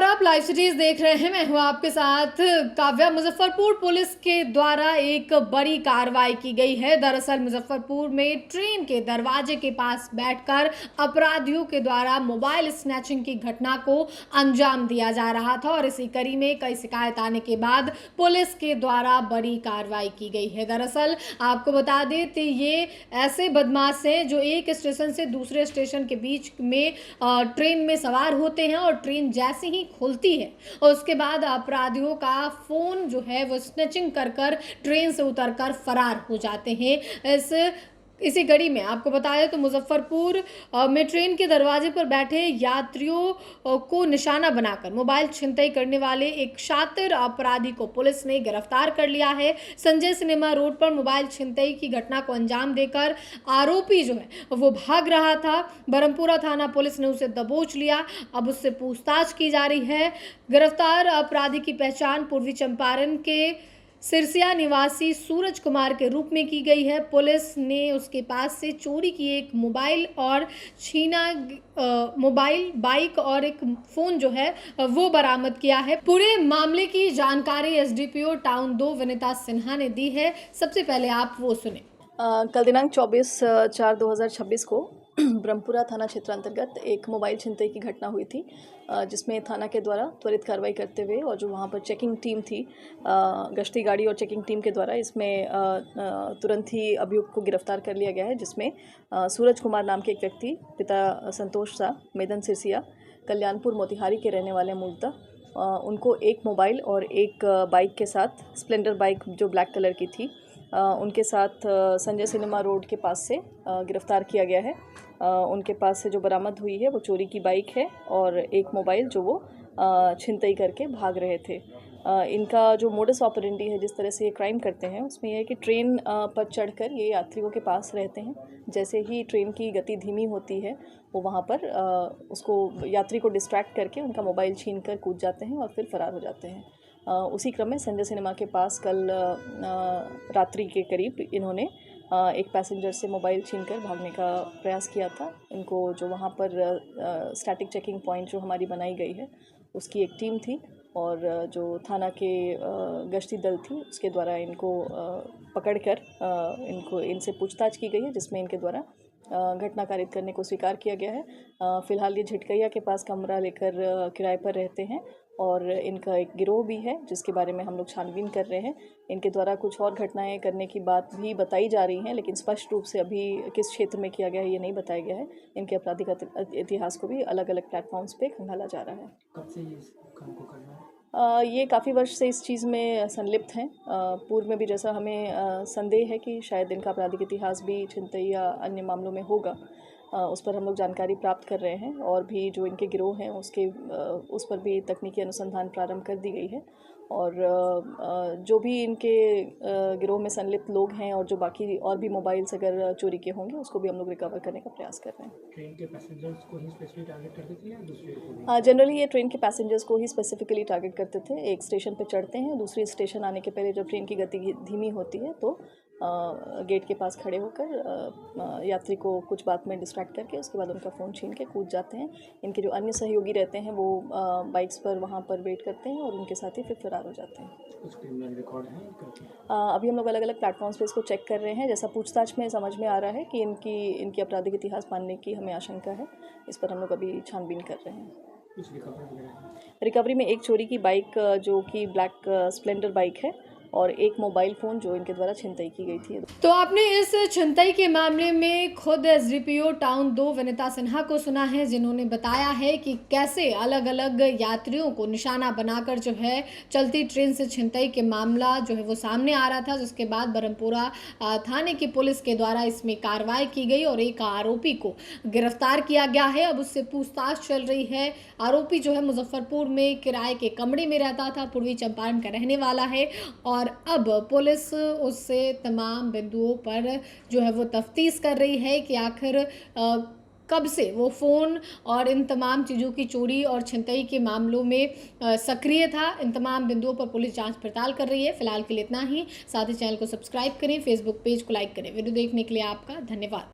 नमस्कार, आप live cities देख रहे हैं। मैं हूं आपके साथ काव्या। मुजफ्फरपुर पुलिस के द्वारा एक बड़ी कार्रवाई की गई है। दरअसल मुजफ्फरपुर में ट्रेन के दरवाजे के पास बैठकर अपराधियों के द्वारा मोबाइल स्नैचिंग की घटना को अंजाम दिया जा रहा था और इसी कड़ी में कई शिकायत आने के बाद पुलिस के द्वारा बड़ी कार्रवाई की गई है। दरअसल आपको बता दें कि ये ऐसे बदमाश हैं जो एक स्टेशन से दूसरे स्टेशन के बीच में ट्रेन में सवार होते हैं और ट्रेन जैसे ही खुलती है और उसके बाद अपराधियों का फोन जो है वो स्नैचिंग कर कर ट्रेन से उतरकर फरार हो जाते हैं। इसी कड़ी में आपको बताया तो मुजफ्फरपुर में ट्रेन के दरवाजे पर बैठे यात्रियों को निशाना बनाकर मोबाइल छिनतई करने वाले एक शातिर अपराधी को पुलिस ने गिरफ्तार कर लिया है। संजय सिनेमा रोड पर मोबाइल छिनतई की घटना को अंजाम देकर आरोपी जो है वो भाग रहा था। बरमपुरा थाना पुलिस ने उसे दबोच लिया। अब उससे पूछताछ की जा रही है। गिरफ्तार अपराधी की पहचान पूर्वी चंपारण के सिरसिया निवासी सूरज कुमार के रूप में की गई है। पुलिस ने उसके पास से चोरी की एक मोबाइल और मोबाइल बाइक और एक फ़ोन जो है वो बरामद किया है। पूरे मामले की जानकारी एसडीपीओ टाउन 2 विनीता सिन्हा ने दी है। सबसे पहले आप वो सुने। कल दिनांक 24/4/2026 को ब्रह्मपुरा थाना क्षेत्र अंतर्गत एक मोबाइल छिनतई की घटना हुई थी, जिसमें थाना के द्वारा त्वरित कार्रवाई करते हुए और जो वहाँ पर चेकिंग टीम थी, गश्ती गाड़ी और चेकिंग टीम के द्वारा इसमें तुरंत ही अभियुक्त को गिरफ्तार कर लिया गया है, जिसमें सूरज कुमार नाम के एक व्यक्ति, पिता संतोष शाह, मेदन सिरसिया, कल्याणपुर मोतिहारी के रहने वाले मूलतः, उनको एक मोबाइल और एक बाइक के साथ, स्प्लेंडर बाइक जो ब्लैक कलर की थी, उनके साथ संजय सिनेमा रोड के पास से गिरफ़्तार किया गया है। उनके पास से जो बरामद हुई है वो चोरी की बाइक है और एक मोबाइल जो वो छिनतई करके भाग रहे थे। इनका जो मोडस ऑपरेंडी है, जिस तरह से ये क्राइम करते हैं, उसमें यह है कि ट्रेन पर चढ़कर ये यात्रियों के पास रहते हैं। जैसे ही ट्रेन की गति धीमी होती है वो वहाँ पर उसको यात्री को डिस्ट्रैक्ट करके उनका मोबाइल छीन कर कूद जाते हैं और फिर फरार हो जाते हैं। उसी क्रम में संजय सिनेमा के पास कल रात्रि के करीब इन्होंने एक पैसेंजर से मोबाइल छीनकर भागने का प्रयास किया था। इनको जो वहाँ पर स्टैटिक चेकिंग पॉइंट जो हमारी बनाई गई है उसकी एक टीम थी और जो थाना के गश्ती दल थी उसके द्वारा इनको पकड़कर इनसे पूछताछ की गई है, जिसमें इनके द्वारा घटना कारित करने को स्वीकार किया गया है। फ़िलहाल ये झिटकैया के पास कमरा लेकर किराए पर रहते हैं और इनका एक गिरोह भी है, जिसके बारे में हम लोग छानबीन कर रहे हैं। इनके द्वारा कुछ और घटनाएं करने की बात भी बताई जा रही हैं, लेकिन स्पष्ट रूप से अभी किस क्षेत्र में किया गया है ये नहीं बताया गया है। इनके आपराधिक इतिहास को भी अलग अलग प्लेटफॉर्म्स पे खंगाला जा रहा है। कब से ये काम को करना है? ये काफ़ी वर्ष से इस चीज़ में संलिप्त हैं। पूर्व में भी जैसा हमें संदेह है कि शायद इनका आपराधिक इतिहास भी छिनतई या अन्य मामलों में होगा, उस पर हम लोग जानकारी प्राप्त कर रहे हैं और भी जो इनके गिरोह हैं उस पर भी तकनीकी अनुसंधान प्रारंभ कर दी गई है और जो भी इनके गिरोह में संलिप्त लोग हैं और जो बाकी और भी मोबाइल्स अगर चोरी के होंगे उसको भी हम लोग रिकवर करने का प्रयास कर रहे हैं। ट्रेन के पैसेंजर्स को ही स्पेसिफिकली टारगेट करते थे या दूसरे को भी? जनरली ये ट्रेन के पैसेंजर्स को ही स्पेसिफिकली टारगेट करते थे। एक स्टेशन पे चढ़ते हैं, दूसरी स्टेशन आने के पहले जब ट्रेन की गति धीमी होती है तो गेट के पास खड़े होकर यात्री को कुछ बात में डिस्ट्रैक्ट करके उसके बाद उनका फ़ोन छीन के कूद जाते हैं। इनके जो अन्य सहयोगी रहते हैं वो बाइक्स पर वहाँ पर वेट करते हैं और उनके साथ ही फिर फरार हो जाते हैं। कुछ क्रिमिनल रिकॉर्ड है? अभी हम लोग अलग अलग प्लेटफॉर्म्स पे इसको चेक कर रहे हैं। जैसा पूछताछ में समझ में आ रहा है कि इनकी आपराधिक इतिहास मानने की हमें आशंका है। इस पर हम लोग अभी छानबीन कर रहे हैं। कुछ रिकवरी में एक चोरी की बाइक जो कि ब्लैक स्प्लेंडर बाइक है और एक मोबाइल फ़ोन जो इनके द्वारा छिनतई की गई थी। तो आपने इस छिनतई के मामले में खुद एसडीपीओ टाउन 2 विनीता सिन्हा को सुना है, जिन्होंने बताया है कि कैसे अलग अलग यात्रियों को निशाना बनाकर जो है चलती ट्रेन से छिनतई के मामला जो है वो सामने आ रहा था, जिसके बाद बरमपुरा थाने की पुलिस के द्वारा इसमें कार्रवाई की गई और एक आरोपी को गिरफ्तार किया गया है। अब उससे पूछताछ चल रही है। आरोपी जो है मुजफ्फरपुर में किराए के कमरे में रहता था, पूर्वी चंपारण का रहने वाला है और अब पुलिस उससे तमाम बिंदुओं पर जो है वो तफ्तीश कर रही है कि आखिर कब से वो फ़ोन और इन तमाम चीज़ों की चोरी और छिनतई के मामलों में सक्रिय था। इन तमाम बिंदुओं पर पुलिस जांच पड़ताल कर रही है। फिलहाल के लिए इतना ही। साथ ही चैनल को सब्सक्राइब करें, फेसबुक पेज को लाइक करें। वीडियो देखने के लिए आपका धन्यवाद।